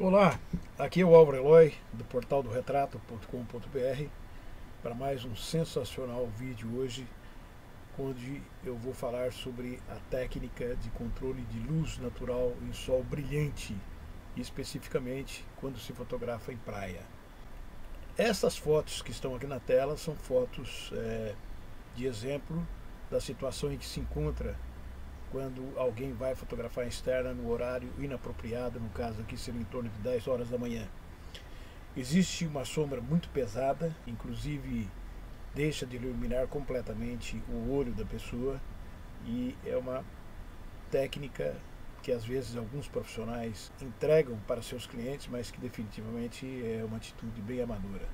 Olá, aqui é o Álvaro Eloy, do portal do retrato.com.br, para mais um sensacional vídeo hoje, onde eu vou falar sobre a técnica de controle de luz natural em sol brilhante, especificamente quando se fotografa em praia. Essas fotos que estão aqui na tela são fotos de exemplo da situação em que se encontra quando alguém vai fotografar em externa no horário inapropriado, no caso aqui seria em torno de 10 horas da manhã. Existe uma sombra muito pesada, inclusive deixa de iluminar completamente o olho da pessoa, e é uma técnica que às vezes alguns profissionais entregam para seus clientes, mas que definitivamente é uma atitude bem amadora.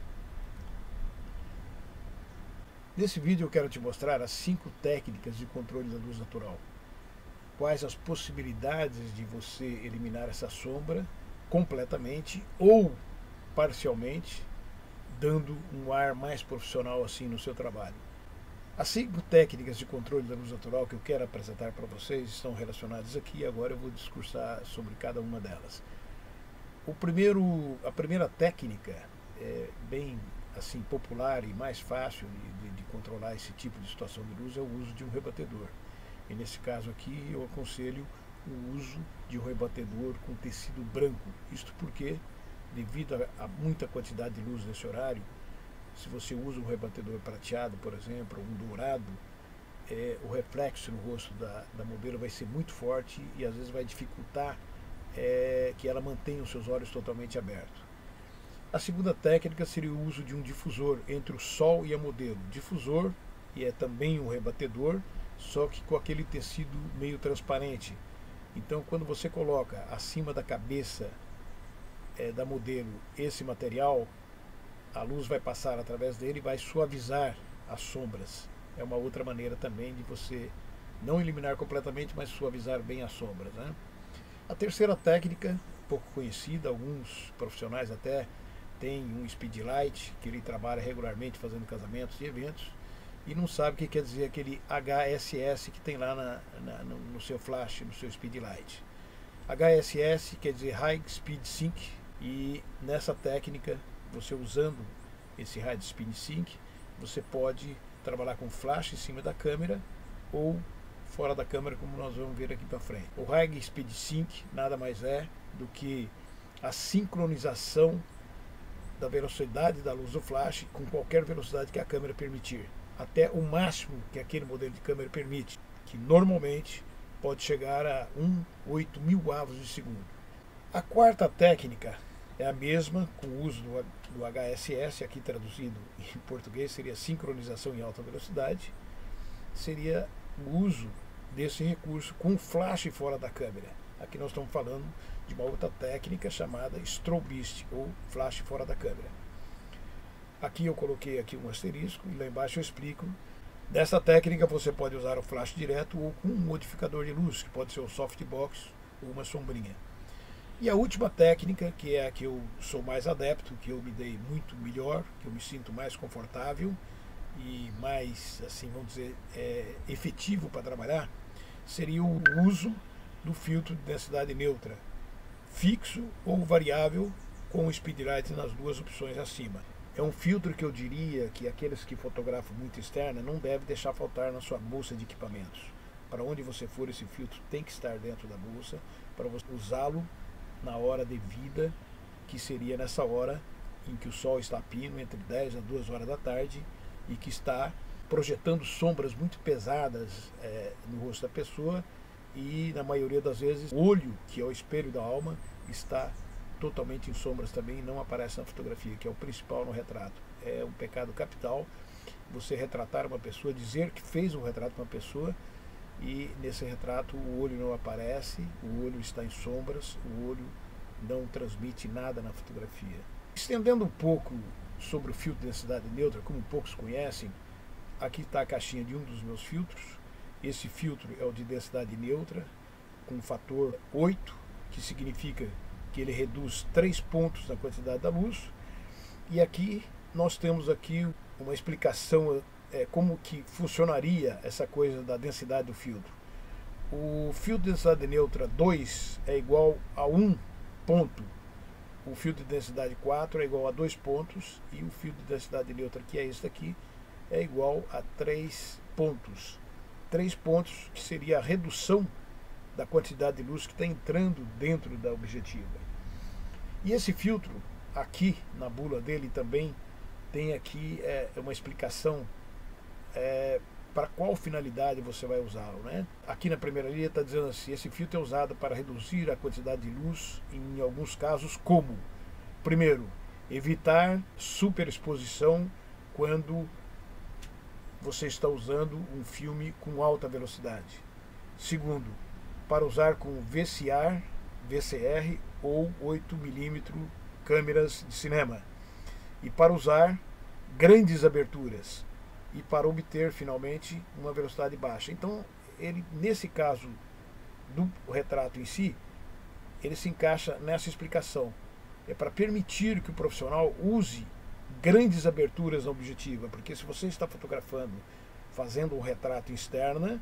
Nesse vídeo eu quero te mostrar as 5 técnicas de controle da luz natural. Quais as possibilidades de você eliminar essa sombra completamente ou parcialmente, dando um ar mais profissional assim no seu trabalho. As 5 técnicas de controle da luz natural que eu quero apresentar para vocês estão relacionadas aqui, e agora eu vou discursar sobre cada uma delas. A primeira técnica é bem assim popular e mais fácil de controlar esse tipo de situação de luz, é o uso de um rebatedor. E nesse caso aqui eu aconselho o uso de um rebatedor com tecido branco. Isto porque, devido a muita quantidade de luz nesse horário, se você usa um rebatedor prateado, por exemplo, ou um dourado, o reflexo no rosto da modelo vai ser muito forte e às vezes vai dificultar que ela mantenha os seus olhos totalmente abertos. A segunda técnica seria o uso de um difusor entre o sol e a modelo. Difusor, e é também um rebatedor, só que com aquele tecido meio transparente. Então, quando você coloca acima da cabeça da modelo esse material, a luz vai passar através dele e vai suavizar as sombras. É uma outra maneira também de você não eliminar completamente, mas suavizar bem as sombras, né? A terceira técnica, pouco conhecida, alguns profissionais até têm um speed light, que ele trabalha regularmente fazendo casamentos e eventos, e não sabe o que quer dizer aquele HSS que tem lá no seu flash, no seu speed light. HSS quer dizer High Speed Sync, e nessa técnica, você usando esse High Speed Sync, você pode trabalhar com flash em cima da câmera ou fora da câmera, como nós vamos ver aqui para frente. O High Speed Sync nada mais é do que a sincronização da velocidade da luz do flash com qualquer velocidade que a câmera permitir, até o máximo que aquele modelo de câmera permite, que normalmente pode chegar a 1/8.000 avos de segundo. A quarta técnica é a mesma, com o uso do HSS, aqui traduzido em português seria sincronização em alta velocidade, seria o uso desse recurso com flash fora da câmera. Aqui nós estamos falando de uma outra técnica chamada strobist, ou flash fora da câmera. Aqui eu coloquei aqui um asterisco e lá embaixo eu explico. Dessa técnica você pode usar o flash direto ou com um modificador de luz, que pode ser um softbox ou uma sombrinha. E a última técnica, que é a que eu sou mais adepto, que eu me dei muito melhor, que eu me sinto mais confortável e mais, assim, vamos dizer, efetivo para trabalhar, seria o uso do filtro de densidade neutra, fixo ou variável, com o speed light nas duas opções acima. É um filtro que eu diria que aqueles que fotografam muito externa não devem deixar faltar na sua bolsa de equipamentos. Para onde você for, esse filtro tem que estar dentro da bolsa para você usá-lo na hora devida, que seria nessa hora em que o sol está a pino, entre 10 a 2 horas da tarde, e que está projetando sombras muito pesadas no rosto da pessoa, e na maioria das vezes o olho, que é o espelho da alma, está totalmente em sombras também e não aparece na fotografia, que é o principal no retrato. É um pecado capital você retratar uma pessoa, dizer que fez um retrato de uma pessoa e nesse retrato o olho não aparece, o olho está em sombras, o olho não transmite nada na fotografia. Estendendo um pouco sobre o filtro de densidade neutra, como poucos conhecem, aqui está a caixinha de um dos meus filtros. Esse filtro é o de densidade neutra, com o fator 8, que significa que ele reduz 3 pontos na quantidade da luz. E aqui nós temos aqui uma explicação como que funcionaria essa coisa da densidade do filtro. O filtro de densidade neutra 2 é igual a 1 ponto o filtro de densidade 4 é igual a 2 pontos e o filtro de densidade neutra, que é esse aqui, é igual a 3 pontos. 3 pontos, que seria a redução da quantidade de luz que está entrando dentro da objetiva. E esse filtro, aqui na bula dele também, tem aqui uma explicação para qual finalidade você vai usá-lo, né? Aqui na primeira linha está dizendo assim: esse filtro é usado para reduzir a quantidade de luz em alguns casos, como, primeiro, evitar superexposição quando você está usando um filme com alta velocidade. Segundo, para usar com VCR ou 8mm câmeras de cinema. E para usar grandes aberturas. E para obter, finalmente, uma velocidade baixa. Então, ele, nesse caso do retrato em si, ele se encaixa nessa explicação. É para permitir que o profissional use grandes aberturas na objetiva, porque se você está fotografando, fazendo um retrato externa,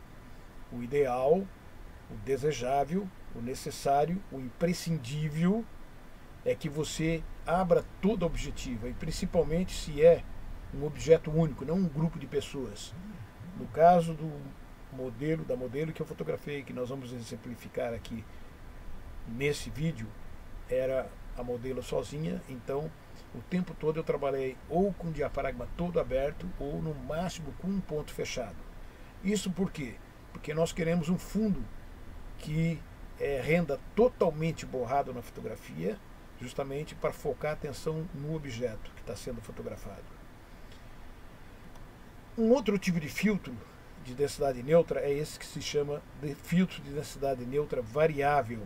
o ideal, o desejável, o necessário, o imprescindível é que você abra toda a objetiva, e principalmente se é um objeto único, não um grupo de pessoas. No caso da modelo que eu fotografei, que nós vamos exemplificar aqui nesse vídeo, era a modelo sozinha, então o tempo todo eu trabalhei ou com o diafragma todo aberto ou no máximo com um ponto fechado. Isso por quê? Porque nós queremos um fundo que renda totalmente borrado na fotografia, justamente para focar a atenção no objeto que está sendo fotografado. Um outro tipo de filtro de densidade neutra é esse que se chama de filtro de densidade neutra variável.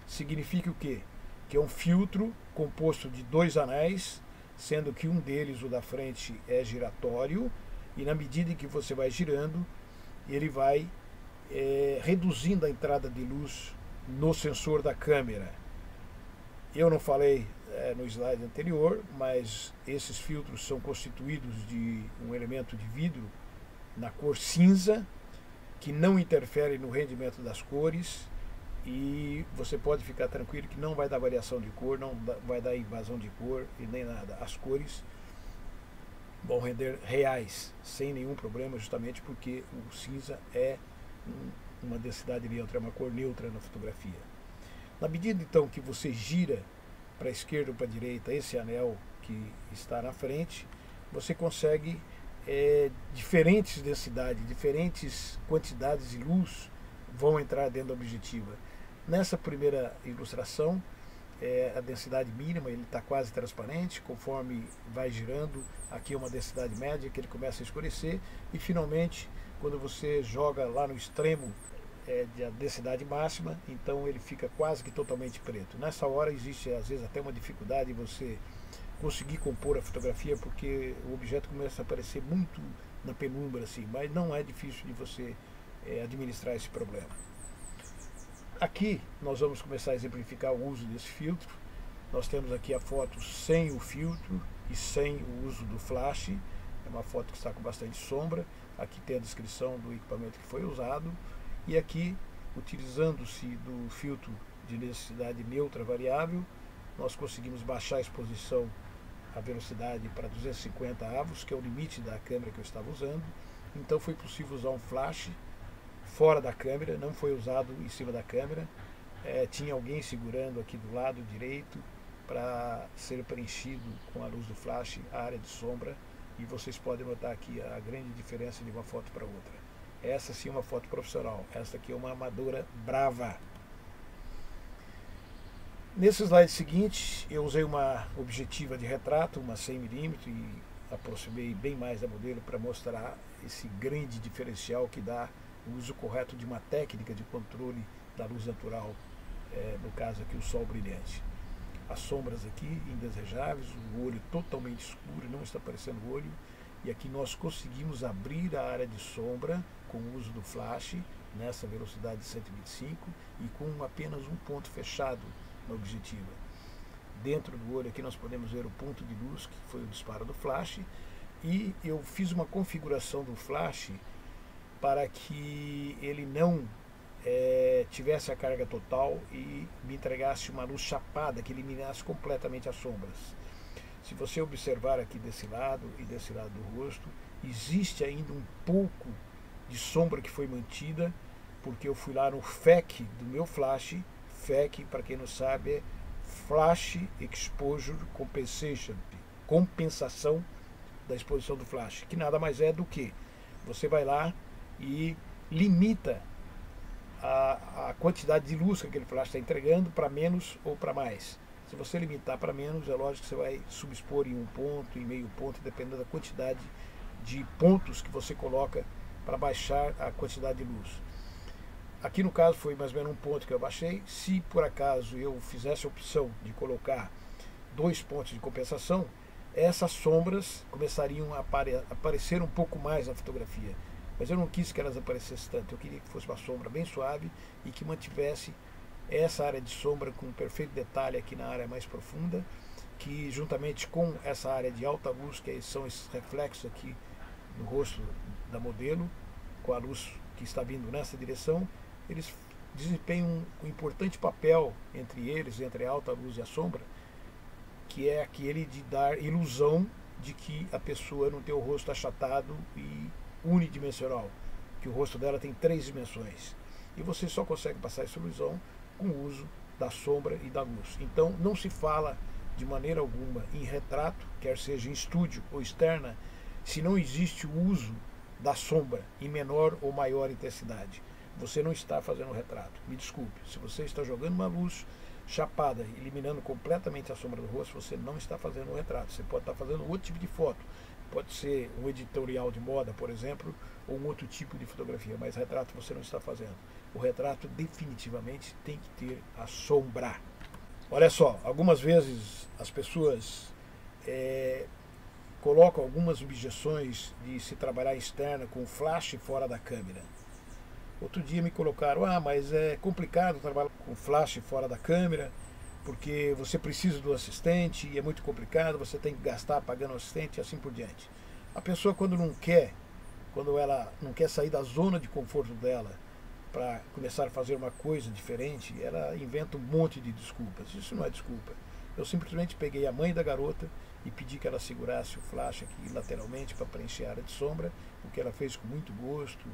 Significa o quê? Que é um filtro composto de 2 anéis, sendo que um deles, o da frente, é giratório, e na medida em que você vai girando, ele vai reduzindo a entrada de luz no sensor da câmera. Eu não falei no slide anterior, mas esses filtros são constituídos de um elemento de vidro na cor cinza, que não interfere no rendimento das cores, e você pode ficar tranquilo que não vai dar variação de cor, não vai dar invasão de cor e nem nada. As cores vão render reais, sem nenhum problema, justamente porque o cinza é uma densidade neutra, é uma cor neutra na fotografia. Na medida então que você gira para a esquerda ou para a direita esse anel que está na frente, você consegue diferentes densidades, diferentes quantidades de luz vão entrar dentro da objetiva. Nessa primeira ilustração, a densidade mínima, ele está quase transparente, conforme vai girando, aqui é uma densidade média que ele começa a escurecer, e finalmente, quando você joga lá no extremo da densidade máxima, então ele fica quase que totalmente preto. Nessa hora existe às vezes até uma dificuldade em você conseguir compor a fotografia, porque o objeto começa a aparecer muito na penumbra, assim, mas não é difícil de você administrar esse problema. Aqui nós vamos começar a exemplificar o uso desse filtro. Nós temos aqui a foto sem o filtro e sem o uso do flash. É uma foto que está com bastante sombra. Aqui tem a descrição do equipamento que foi usado. E aqui, utilizando-se do filtro de densidade neutra variável, nós conseguimos baixar a exposição, a velocidade para 250 avos, que é o limite da câmera que eu estava usando. Então foi possível usar um flash fora da câmera, não foi usado em cima da câmera. Tinha alguém segurando aqui do lado direito para ser preenchido com a luz do flash a área de sombra, e vocês podem notar aqui a grande diferença de uma foto para outra. Essa sim é uma foto profissional, essa aqui é uma amadora brava. Nesse slide seguinte, eu usei uma objetiva de retrato, uma 100mm, e aproximei bem mais da modelo para mostrar esse grande diferencial que dá o uso correto de uma técnica de controle da luz natural, no caso aqui o sol brilhante. As sombras aqui indesejáveis, o olho totalmente escuro, não está aparecendo o olho, e aqui nós conseguimos abrir a área de sombra com o uso do flash, nessa velocidade de 125, e com apenas um ponto fechado na objetiva. Dentro do olho aqui nós podemos ver o ponto de luz, que foi o disparo do flash, e eu fiz uma configuração do flash para que ele não tivesse a carga total e me entregasse uma luz chapada que eliminasse completamente as sombras. Se você observar aqui desse lado e desse lado do rosto, existe ainda um pouco de sombra que foi mantida, porque eu fui lá no FEC do meu flash. FEC, para quem não sabe, é Flash Exposure Compensation, compensação da exposição do flash, que nada mais é do que você vai lá e limita a quantidade de luz que aquele flash está entregando para menos ou para mais. Se você limitar para menos, é lógico que você vai subexpor em 1 ponto, em meio ponto, dependendo da quantidade de pontos que você coloca para baixar a quantidade de luz. Aqui no caso foi mais ou menos 1 ponto que eu baixei. Se por acaso eu fizesse a opção de colocar 2 pontos de compensação, essas sombras começariam a aparecer um pouco mais na fotografia. Mas eu não quis que elas aparecessem tanto, eu queria que fosse uma sombra bem suave e que mantivesse essa área de sombra com um perfeito detalhe aqui na área mais profunda, que juntamente com essa área de alta luz, que são esses reflexos aqui no rosto da modelo, com a luz que está vindo nessa direção, eles desempenham um importante papel entre eles, entre a alta luz e a sombra, que é aquele de dar ilusão de que a pessoa não tem o rosto achatado e unidimensional, que o rosto dela tem 3 dimensões. E você só consegue passar essa ilusão com o uso da sombra e da luz. Então não se fala de maneira alguma em retrato, quer seja em estúdio ou externa, se não existe o uso da sombra em menor ou maior intensidade. Você não está fazendo um retrato. Me desculpe, se você está jogando uma luz chapada, eliminando completamente a sombra do rosto, você não está fazendo um retrato. Você pode estar fazendo outro tipo de foto. Pode ser um editorial de moda, por exemplo, ou um outro tipo de fotografia, mas retrato você não está fazendo. O retrato definitivamente tem que ter a sombra. Olha só, algumas vezes as pessoas colocam algumas objeções de se trabalhar externa com flash fora da câmera. Outro dia me colocaram, mas é complicado trabalhar com flash fora da câmera, porque você precisa do assistente e é muito complicado, você tem que gastar pagando o assistente e assim por diante. A pessoa quando ela não quer sair da zona de conforto dela para começar a fazer uma coisa diferente, ela inventa um monte de desculpas. Isso não é desculpa. Eu simplesmente peguei a mãe da garota e pedi que ela segurasse o flash aqui lateralmente para preencher a área de sombra, o que ela fez com muito gosto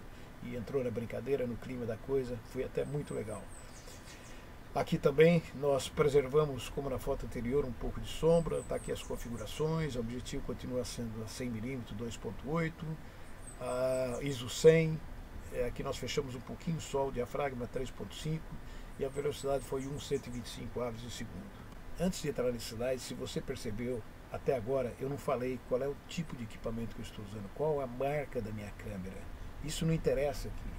e entrou na brincadeira, no clima da coisa, foi até muito legal. Aqui também nós preservamos, como na foto anterior, um pouco de sombra, está aqui as configurações, o objetivo continua sendo a 100mm 2.8, ISO 100, aqui nós fechamos um pouquinho só o diafragma 3.5 e a velocidade foi 1,125 aves por segundo. Antes de entrar nesse slide, se você percebeu, até agora eu não falei qual é o tipo de equipamento que eu estou usando, qual a marca da minha câmera. Isso não interessa aqui.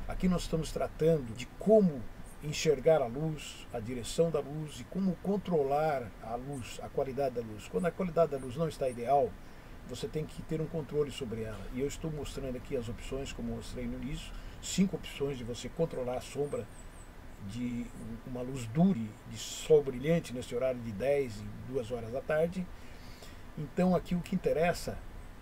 Aqui nós estamos tratando de como enxergar a luz, a direção da luz e como controlar a luz, a qualidade da luz. Quando a qualidade da luz não está ideal, você tem que ter um controle sobre ela. E eu estou mostrando aqui as opções, como mostrei no início, 5 opções de você controlar a sombra de uma luz dure, de sol brilhante nesse horário de 10 e 2 horas da tarde. Então aqui o que interessa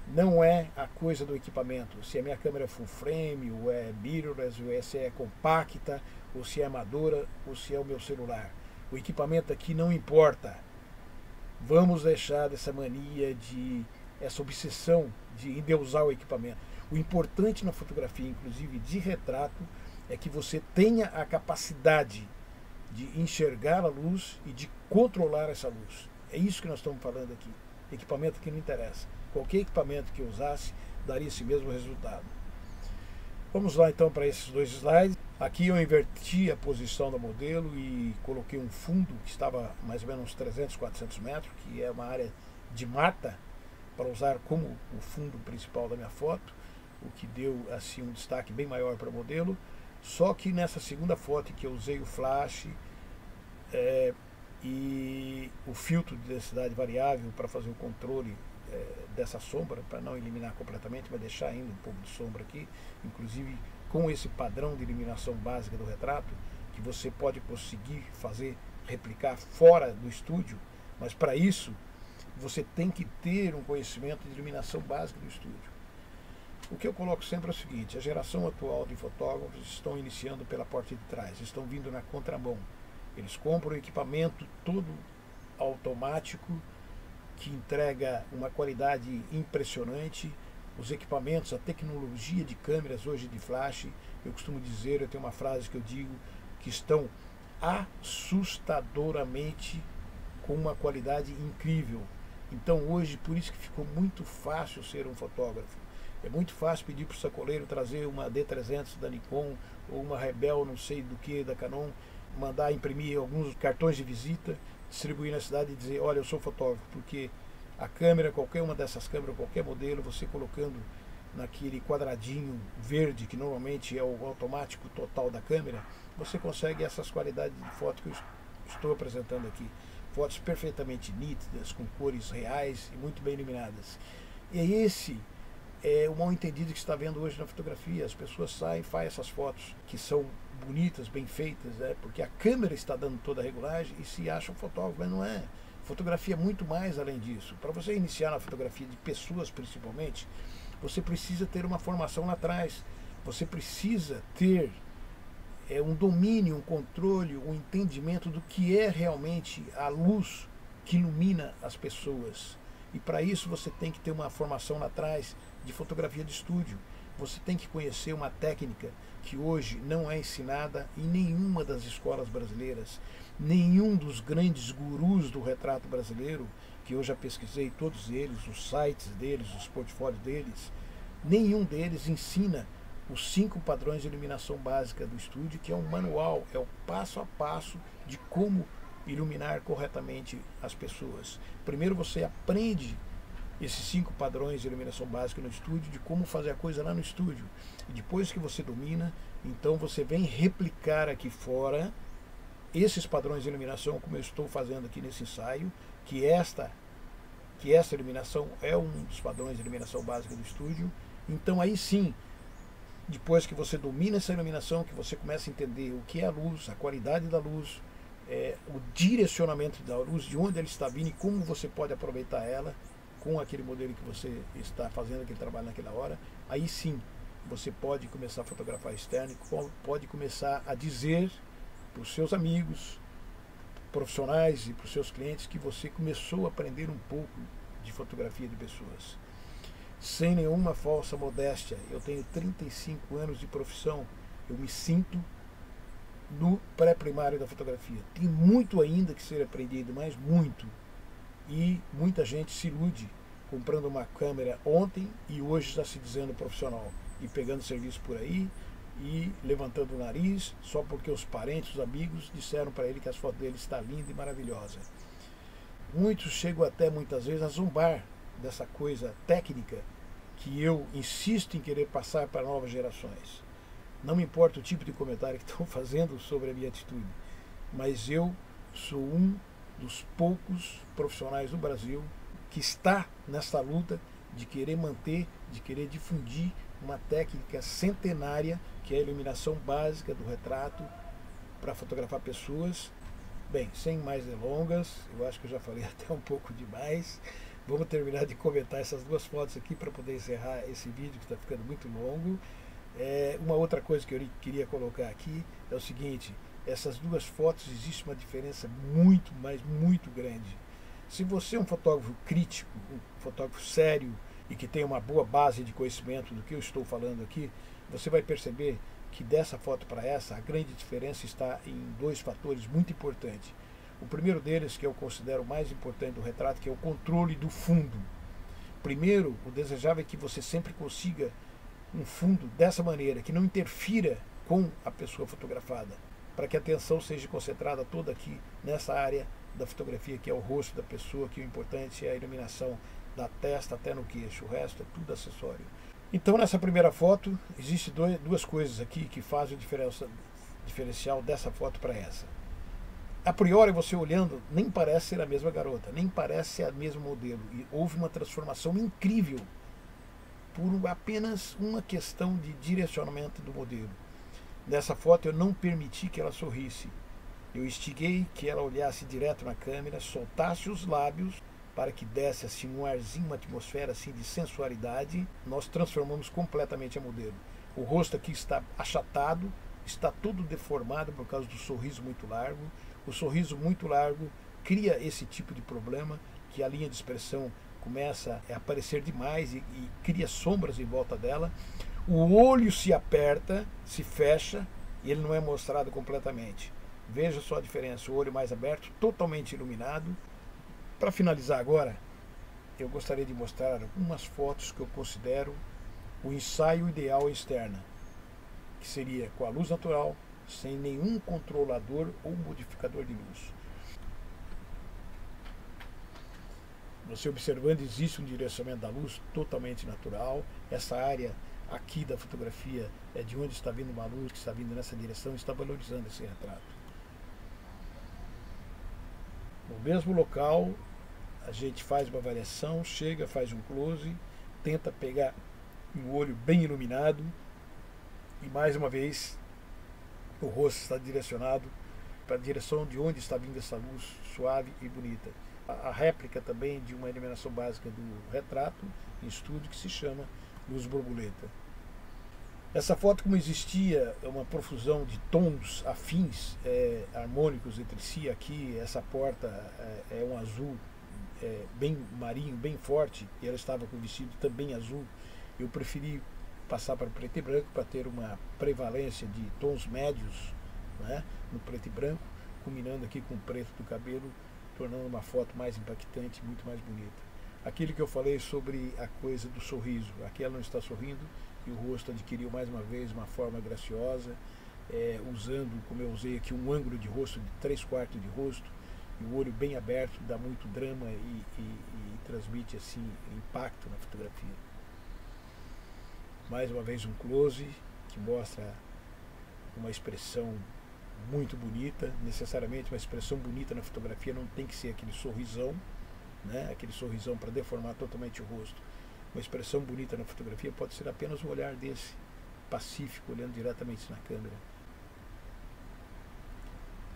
não é a coisa do equipamento, se a minha câmera é full frame, ou é mirrorless, ou se é compacta, ou se é amadora, ou se é o meu celular. O equipamento aqui não importa. Vamos deixar dessa mania essa obsessão de endeusar o equipamento. O importante na fotografia, inclusive de retrato, é que você tenha a capacidade de enxergar a luz e de controlar essa luz. É isso que nós estamos falando aqui. Equipamento que não interessa. Qualquer equipamento que eu usasse daria esse mesmo resultado. Vamos lá então para esses 2 slides. Aqui eu inverti a posição da modelo e coloquei um fundo que estava mais ou menos uns 300, 400 metros, que é uma área de mata, para usar como o fundo principal da minha foto, o que deu assim um destaque bem maior para o modelo. Só que nessa segunda foto que eu usei o flash e o filtro de densidade variável para fazer o controle dessa sombra, para não eliminar completamente, mas deixar ainda um pouco de sombra aqui, inclusive com esse padrão de eliminação básica do retrato, que você pode conseguir replicar fora do estúdio, mas para isso você tem que ter um conhecimento de iluminação básica do estúdio. O que eu coloco sempre é o seguinte: a geração atual de fotógrafos estão iniciando pela porta de trás, estão vindo na contramão. Eles compram equipamento todo automático, que entrega uma qualidade impressionante. Os equipamentos, a tecnologia de câmeras hoje de flash, eu costumo dizer, eu tenho uma frase que eu digo, que estão assustadoramente com uma qualidade incrível. Então hoje, por isso que ficou muito fácil ser um fotógrafo. É muito fácil pedir para o sacoleiro trazer uma D300 da Nikon ou uma Rebel não sei do que da Canon, mandar imprimir alguns cartões de visita, distribuir na cidade e dizer: olha, eu sou fotógrafo. Porque a câmera, qualquer uma dessas câmeras, qualquer modelo, você colocando naquele quadradinho verde, que normalmente é o automático total da câmera, você consegue essas qualidades de foto que eu estou apresentando aqui. Fotos perfeitamente nítidas, com cores reais e muito bem iluminadas. E esse é o mal entendido que se está vendo hoje na fotografia. As pessoas saem e fazem essas fotos que são bonitas, bem feitas, né? Porque a câmera está dando toda a regulagem e se acha um fotógrafo, mas não é. Fotografia é muito mais além disso. Para você iniciar na fotografia de pessoas principalmente, você precisa ter uma formação lá atrás. Você precisa ter um domínio, um controle, um entendimento do que é realmente a luz que ilumina as pessoas. E para isso você tem que ter uma formação lá atrás de fotografia de estúdio. Você tem que conhecer uma técnica que hoje não é ensinada em nenhuma das escolas brasileiras. Nenhum dos grandes gurus do retrato brasileiro, que eu já pesquisei todos eles, os sites deles, os portfólios deles, nenhum deles ensina os 5 padrões de iluminação básica do estúdio, que é um manual, é o passo a passo de como iluminar corretamente as pessoas. Primeiro você aprende esses 5 padrões de iluminação básica no estúdio, de como fazer a coisa lá no estúdio. E depois que você domina, então você vem replicar aqui fora esses padrões de iluminação, como eu estou fazendo aqui nesse ensaio, que essa iluminação é um dos padrões de iluminação básica do estúdio. Então aí sim, depois que você domina essa iluminação, que você começa a entender o que é a luz, a qualidade da luz, o direcionamento da luz, de onde ela está vindo e como você pode aproveitar ela com aquele modelo que você está fazendo aquele trabalho naquela hora, aí sim você pode começar a fotografar externo, pode começar a dizer para os seus amigos profissionais e para os seus clientes que você começou a aprender um pouco de fotografia de pessoas. Sem nenhuma falsa modéstia, eu tenho 35 anos de profissão, eu me sinto no pré-primário da fotografia. Tem muito ainda que ser aprendido, mas muito. E muita gente se ilude comprando uma câmera ontem e hoje está se dizendo profissional e pegando serviço por aí e levantando o nariz só porque os parentes, os amigos disseram para ele que as fotos dele está linda e maravilhosa. Muitos chegam até muitas vezes a zombar dessa coisa técnica que eu insisto em querer passar para novas gerações. Não me importa o tipo de comentário que estão fazendo sobre a minha atitude, mas eu sou um dos poucos profissionais do Brasil que está nessa luta de querer manter, de querer difundir uma técnica centenária que é a iluminação básica do retrato para fotografar pessoas. Bem, sem mais delongas, eu acho que eu já falei até um pouco demais. Vamos terminar de comentar essas 2 fotos aqui para poder encerrar esse vídeo que está ficando muito longo. Uma outra coisa que eu queria colocar aqui é o seguinte: essas 2 fotos existe uma diferença muito, mas muito grande. Se você é um fotógrafo crítico, um fotógrafo sério e que tem uma boa base de conhecimento do que eu estou falando aqui, você vai perceber que dessa foto para essa, a grande diferença está em 2 fatores muito importantes. O primeiro deles, que eu considero o mais importante do retrato, que é o controle do fundo. Primeiro, o desejável é que você sempre consiga um fundo dessa maneira, que não interfira com a pessoa fotografada, para que a atenção seja concentrada toda aqui nessa área da fotografia, que é o rosto da pessoa, que o importante é a iluminação da testa até no queixo, o resto é tudo acessório. Então nessa primeira foto, existem 2 coisas aqui que fazem o diferencial dessa foto para essa. A priori, você olhando, nem parece ser a mesma garota, nem parece ser a mesma modelo, e houve uma transformação incrível por apenas uma questão de direcionamento do modelo. Nessa foto eu não permiti que ela sorrisse. Eu instiguei que ela olhasse direto na câmera, soltasse os lábios para que desse assim um arzinho, uma atmosfera assim de sensualidade, nós transformamos completamente a modelo. O rosto aqui está achatado, está tudo deformado por causa do sorriso muito largo. O sorriso muito largo cria esse tipo de problema, que a linha de expressão começa a aparecer demais e cria sombras em volta dela. O olho se aperta, se fecha e ele não é mostrado completamente. Veja só a diferença, o olho mais aberto, totalmente iluminado. Para finalizar agora, eu gostaria de mostrar algumas fotos que eu considero o ensaio ideal externa, que seria com a luz natural, sem nenhum controlador ou modificador de luz. Você observando, existe um direcionamento da luz totalmente natural. Essa área aqui da fotografia é de onde está vindo uma luz que está vindo nessa direção e está valorizando esse retrato. No mesmo local, a gente faz uma variação, chega, faz um close, tenta pegar um olho bem iluminado e mais uma vez o rosto está direcionado para a direção de onde está vindo essa luz suave e bonita. A réplica também de uma iluminação básica do retrato em estúdio que se chama luz borboleta. Essa foto, como existia uma profusão de tons afins, harmônicos entre si, aqui essa porta é um azul bem marinho, bem forte, e ela estava com o vestido também azul. Eu preferi passar para preto e branco para ter uma prevalência de tons médios, né, no preto e branco, combinando aqui com o preto do cabelo, tornando uma foto mais impactante, muito mais bonita. Aquilo que eu falei sobre a coisa do sorriso, aqui ela não está sorrindo e o rosto adquiriu mais uma vez uma forma graciosa, usando, como eu usei aqui, um ângulo de rosto de 3/4 de rosto, e o olho bem aberto, dá muito drama e transmite assim impacto na fotografia. Mais uma vez um close que mostra uma expressão muito bonita. Necessariamente uma expressão bonita na fotografia não tem que ser aquele sorrisão, né? Aquele sorrisão para deformar totalmente o rosto. Uma expressão bonita na fotografia pode ser apenas um olhar desse, pacífico, olhando diretamente na câmera.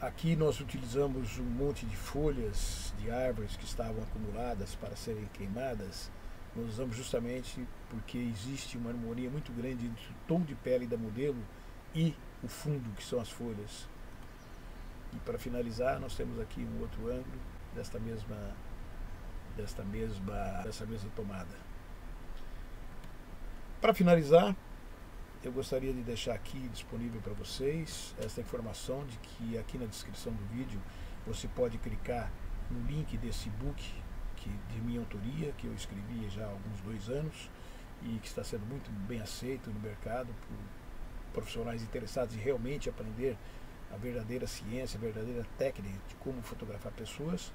Aqui nós utilizamos um monte de folhas de árvores que estavam acumuladas para serem queimadas. Nós usamos justamente porque existe uma harmonia muito grande entre o tom de pele da modelo e o fundo, que são as folhas. E para finalizar, nós temos aqui um outro ângulo dessa mesma tomada. Para finalizar, eu gostaria de deixar aqui disponível para vocês essa informação de que aqui na descrição do vídeo você pode clicar no link desse e-book de minha autoria, que eu escrevi já há alguns 2 anos e que está sendo muito bem aceito no mercado por profissionais interessados em realmente aprender a verdadeira ciência, a verdadeira técnica de como fotografar pessoas.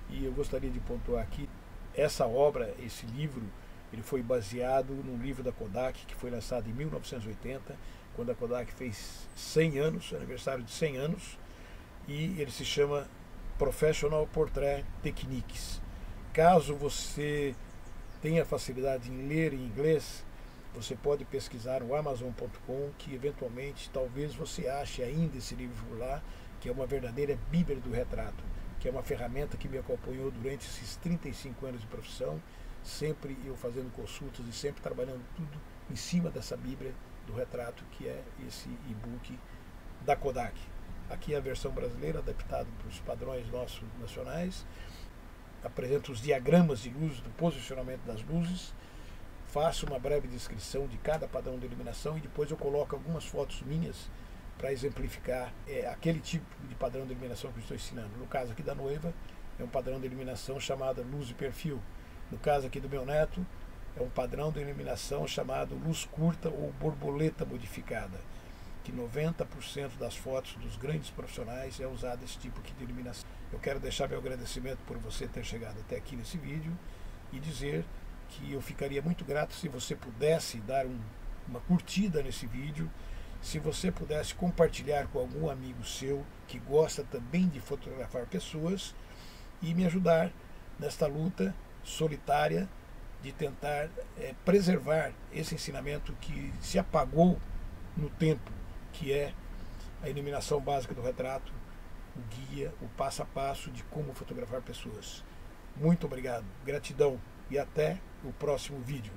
E eu gostaria de pontuar aqui, essa obra, esse livro, ele foi baseado num livro da Kodak que foi lançado em 1980, quando a Kodak fez 100 anos, aniversário de 100 anos, e ele se chama Professional Portrait Techniques. Caso você tenha facilidade em ler em inglês, você pode pesquisar no Amazon.com, que eventualmente talvez você ache ainda esse livro por lá, que é uma verdadeira Bíblia do retrato, que é uma ferramenta que me acompanhou durante esses 35 anos de profissão, sempre eu fazendo consultas e sempre trabalhando tudo em cima dessa Bíblia do retrato, que é esse e-book da Kodak. Aqui é a versão brasileira, adaptada para os padrões nossos nacionais. Apresento os diagramas de luz, do posicionamento das luzes, faço uma breve descrição de cada padrão de iluminação e depois eu coloco algumas fotos minhas para exemplificar aquele tipo de padrão de iluminação que eu estou ensinando. No caso aqui da noiva, é um padrão de iluminação chamado luz de perfil. No caso aqui do meu neto, é um padrão de iluminação chamado luz curta ou borboleta modificada, que 90% das fotos dos grandes profissionais é usado esse tipo aqui de iluminação. Eu quero deixar meu agradecimento por você ter chegado até aqui nesse vídeo e dizer que eu ficaria muito grato se você pudesse dar uma curtida nesse vídeo, se você pudesse compartilhar com algum amigo seu que gosta também de fotografar pessoas e me ajudar nesta luta solitária de tentar preservar esse ensinamento que se apagou no tempo, que é a iluminação básica do retrato, o guia, o passo a passo de como fotografar pessoas. Muito obrigado, gratidão e até o próximo vídeo.